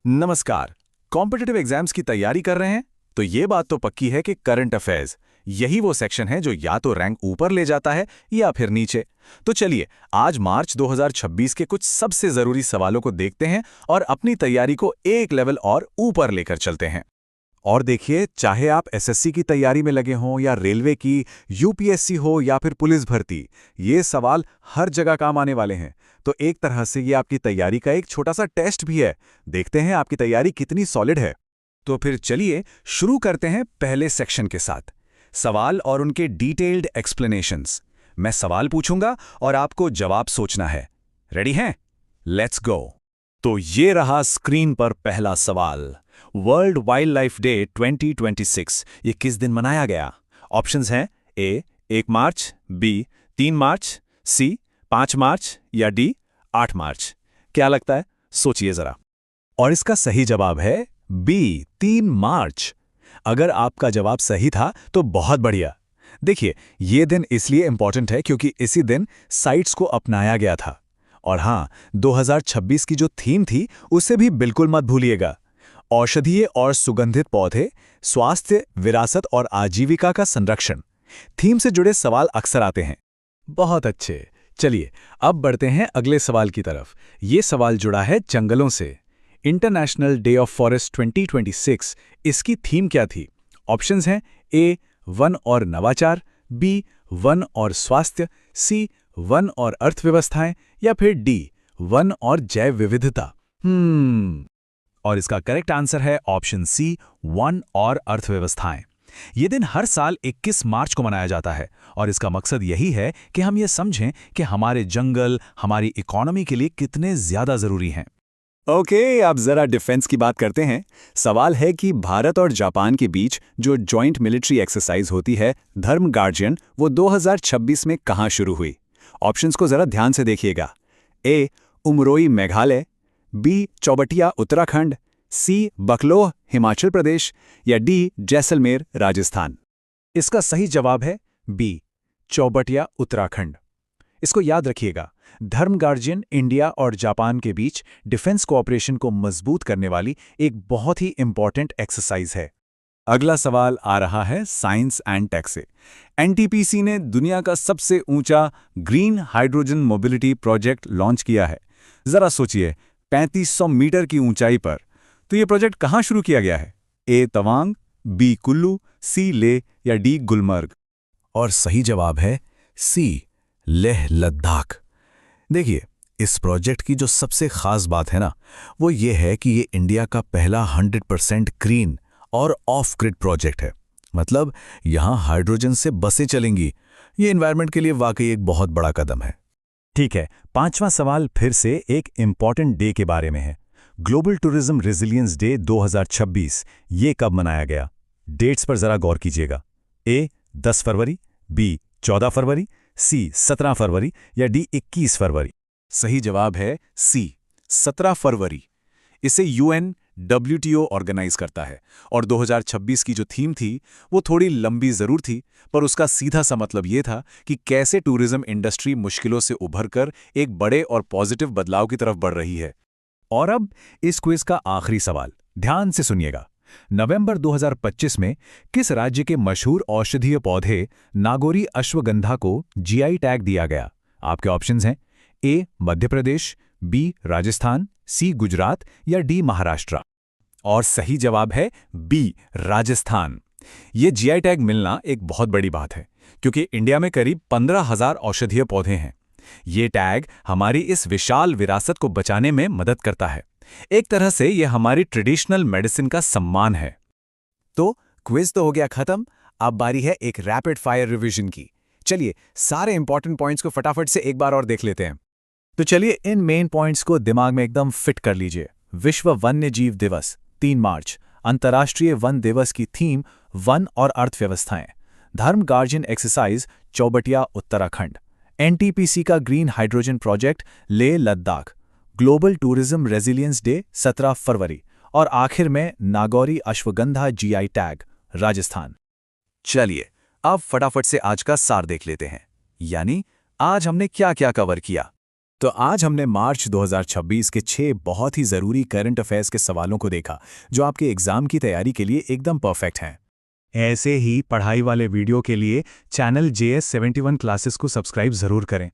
नमस्कार। Competitive exams की तैयारी कर रहे हैं तो ये बात तो पक्की है कि करंट अफेयर्स यही वो सेक्शन है जो या तो रैंक ऊपर ले जाता है या फिर नीचे। तो चलिए आज मार्च 2026 के कुछ सबसे जरूरी सवालों को देखते हैं और अपनी तैयारी को एक लेवल और ऊपर लेकर चलते हैं। और देखिए, चाहे आप एसएससी की तैयारी में लगे हों या रेलवे की, यूपीएससी हो या फिर पुलिस भर्ती, ये सवाल हर जगह काम आने वाले हैं। तो एक तरह से ये आपकी तैयारी का एक छोटा सा टेस्ट भी है। देखते हैं आपकी तैयारी कितनी सॉलिड है। तो फिर चलिए शुरू करते हैं पहले सेक्शन के साथ, सवाल और उनके डिटेल्ड एक्सप्लेनेशंस। मैं सवाल पूछूंगा और आपको जवाब सोचना है। रेडी हैं? Let's go. तो ये रहा स्क्रीन पर पहला सवाल। वर्ल्ड वाइल्ड लाइफ डे 2026 ये किस दिन मनाया गया? ऑप्शंस हैं ए 1 मार्च, बी 3 मार्च, सी 5 मार्च या डी 8 मार्च। क्या लगता है? सोचिए जरा। और इसका सही जवाब है बी 3 मार्च। अगर आपका जवाब सही था तो बहुत बढ़िया। देखिए, ये दिन इसलिए इंपॉर्टेंट है क्योंकि इसी दिन साइट्स को अपनाया गया था। और हाँ, 2026 की जो थीम थी उसे भी बिल्कुल मत भूलिएगा। औषधीय और सुगंधित पौधे, स्वास्थ्य, विरासत और आजीविका का संरक्षण। थीम से जुड़े सवाल अक्सर आते हैं। बहुत अच्छे। चलिए अब बढ़ते हैं अगले सवाल की तरफ। ये सवाल जुड़ा है जंगलों से। इंटरनेशनल डे ऑफ फॉरेस्ट 2026 इसकी थीम क्या थी? ऑप्शंस हैं ए वन और नवाचार, बी वन और स्वास्थ्य, सी वन और अर्थव्यवस्थाएं या फिर डी वन और जैव विविधता। और इसका करेक्ट आंसर है ऑप्शन सी वन और अर्थव्यवस्थाएं। ये दिन हर साल 21 मार्च को मनाया जाता है और इसका मकसद यही है कि हम ये समझें कि हमारे जंगल हमारी इकोनॉमी के लिए कितने ज्यादा जरूरी हैं। ओके, अब जरा डिफेंस की बात करते हैं। सवाल है कि भारत और जापान के बीच जो जॉइंट मिलिट्री एक्सरसाइज होती है धर्म गार्जियन, वो 2026 में कहां शुरू हुई? ऑप्शंस को जरा ध्यान से देखिएगा। ए उमरोई मेघालय, बी चौबटिया उत्तराखंड, सी बकलोह हिमाचल प्रदेश या डी जैसलमेर राजस्थान। इसका सही जवाब है बी चौबटिया उत्तराखंड। इसको याद रखिएगा, धर्म गार्जियन इंडिया और जापान के बीच डिफेंस कोऑपरेशन को मजबूत करने वाली एक बहुत ही इंपॉर्टेंट एक्सरसाइज है। अगला सवाल आ रहा है साइंस एंड टेक से। एनटीपीसी ने दुनिया का सबसे ऊंचा green hydrogen mobility project launch किया है। जरा सोचिए, 3500 मीटर की ऊंचाई पर। तो ये प्रोजेक्ट कहां शुरू किया गया है? ए तवांग, बी कुल्लू, सी लेह या डी गुलमर्ग। और सही जवाब है सी लेह लद्दाख। देखिए, इस प्रोजेक्ट की जो सबसे खास बात है ना, वो ये है कि ये इंडिया का पहला 100% ग्रीन और ऑफ ग्रिड प्रोजेक्ट है। मतलब यहां हाइड्रोजन से बसें चलेंगी। ये एनवायरनमेंट के लिए वाकई एक बहुत बड़ा कदम है। ठीक है, पांचवां सवाल फिर से एक इंपॉर्टेंट डे के बारे में है। ग्लोबल टूरिज्म रेजिलियंस डे 2026 ये कब मनाया गया? डेट्स पर जरा गौर कीजिएगा। ए 10 फरवरी, बी 14 फरवरी, सी 17 फरवरी या डी 21 फरवरी। सही जवाब है सी 17 फरवरी। इसे यूएन डब्ल्यूटीओ ऑर्गेनाइज करता है और 2026 की जो थीम थी वो थोड़ी लंबी जरूर थी, पर उसका सीधा सा मतलब ये था कि कैसे टूरिज्म इंडस्ट्री मुश्किलों से उभरकर एक बड़े और पॉजिटिव बदलाव की तरफ बढ़ रही है। और अब इस क्विज का आखिरी सवाल, ध्यान से सुनिएगा। नवंबर 2025 में किस राज्य के मशहूर औषधीय पौधे नागोरी अश्वगंधा को जीआई टैग दिया गया? आपके ऑप्शंस हैं ए मध्य प्रदेश, बी राजस्थान, सी गुजरात या डी महाराष्ट्र। और सही जवाब है बी राजस्थान। ये जीआई टैग मिलना एक बहुत बड़ी बात है क्योंकि इंडिया में करीब 15,000 औषधीय पौधे हैं। ये टैग हमारी इस विशाल विरासत को बचाने में मदद करता है। एक तरह से ये हमारी ट्रेडिशनल मेडिसिन का सम्मान है। तो क्विज तो हो गया खत्म। अब बारी है एक रैपिड फायर रिवीजन की। चलिए सारे इंपॉर्टेंट पॉइंट्स को फटाफट से एक बार और देख लेते हैं। तो चलिए इन मेन पॉइंट्स को दिमाग में एकदम फिट कर लीजिए। विश्व वन्य जीव दिवस 3 मार्च, अंतर्राष्ट्रीय वन दिवस की थीम वन और अर्थव्यवस्थाएं। Dharma guardian exercise Chaubatia Uttarakhand. NTPC का green hydrogen project Leh Ladakh. Global tourism resilience day 17 फरवरी। और आखिर में नागौरी अश्वगंधा जीआई टैग राजस्थान। चलिए अब फटाफट से आज का सार देख लेते हैं, यानी आज हमने क्या क्या कवर किया। तो आज हमने मार्च 2026 के 6 बहुत ही ज़रूरी करंट अफेयर्स के सवालों को देखा, जो आपके एग्ज़ाम की तैयारी के लिए एकदम परफेक्ट हैं। ऐसे ही पढ़ाई वाले वीडियो के लिए चैनल JS71 क्लासेस को सब्सक्राइब ज़रूर करें।